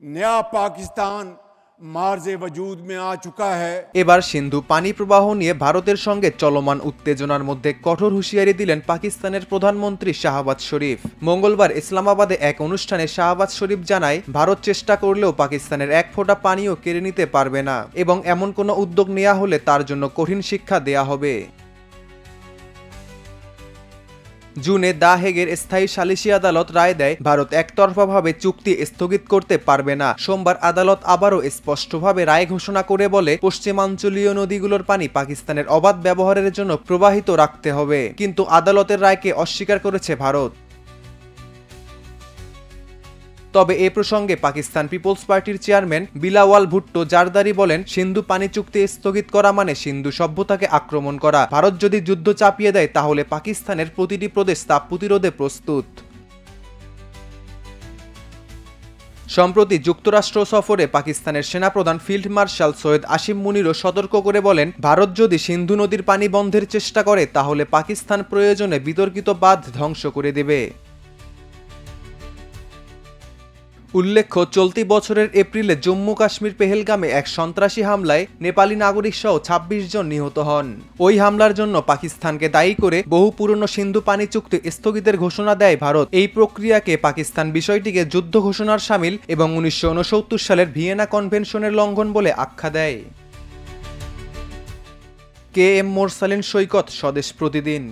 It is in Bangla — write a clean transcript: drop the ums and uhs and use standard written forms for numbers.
नया पाकिस्तान मार्जे वजूद में आ चुका है। এবার সিন্ধু পানি প্রবাহ নিয়ে ভারতের সঙ্গে চলমান উত্তেজনার মধ্যে কঠোর হুঁশিয়ারি দিলেন পাকিস্তানের প্রধানমন্ত্রী শাহবাজ শরীফ। মঙ্গলবার ইসলামাবাদে এক অনুষ্ঠানে শাহবাজ শরীফ জানায়, ভারত চেষ্টা করলেও পাকিস্তানের এক ফোঁটা পানিও কেড়ে নিতে পারবে না এবং এমন কোনো উদ্যোগ নেওয়া হলে তার জন্য কঠিন শিক্ষা দেয়া হবে। জুনে দ্য হেগের স্থায়ী সালিসি আদালত রায় দেয়, ভারত একতরফাভাবে চুক্তি স্থগিত করতে পারবে না। সোমবার আদালত আবারও স্পষ্টভাবে রায় ঘোষণা করে বলে, পশ্চিমাঞ্চলীয় নদীগুলোর পানি পাকিস্তানের অবাধ ব্যবহারের জন্য প্রবাহিত রাখতে হবে। কিন্তু আদালতের রায়কে অস্বীকার করেছে ভারত। তবে এ প্রসঙ্গে পাকিস্তান পিপলস পার্টির চেয়ারম্যান বিলাওয়াল ভুট্টো জারদারি বলেন, সিন্ধু পানি চুক্তি স্থগিত করা মানে সিন্ধু সভ্যতাকে আক্রমণ করা। ভারত যদি যুদ্ধ চাপিয়ে দেয় তাহলে পাকিস্তানের প্রতিটি প্রদেশ তা প্রতিরোধে প্রস্তুত। সম্প্রতি যুক্তরাষ্ট্র সফরে পাকিস্তানের সেনাপ্রধান ফিল্ড মার্শাল সৈয়দ আসিম মুনিরও সতর্ক করে বলেন, ভারত যদি সিন্ধু নদীর পানি বন্ধের চেষ্টা করে তাহলে পাকিস্তান প্রয়োজনে বিতর্কিত বাঁধ ধ্বংস করে দেবে। উল্লেখ্য, চলতি বছরের এপ্রিলে জম্মু কাশ্মীর পেহেলগামে এক সন্ত্রাসী হামলায় নেপালি নাগরিক সহ ২৬ জন নিহত হন। ওই হামলার জন্য পাকিস্তানকে দায়ী করে বহু পুরনো সিন্ধু পানি চুক্তি স্থগিতের ঘোষণা দেয় ভারত। এই প্রক্রিয়াকে পাকিস্তান বিষয়টিকে যুদ্ধ ঘোষণার শামিল এবং ১৯৬৯ সালের ভিয়েনা কনভেনশনের লঙ্ঘন বলে আখ্যা দেয়। কে এম মোরসালিন সৈকত, স্বদেশ প্রতিদিন।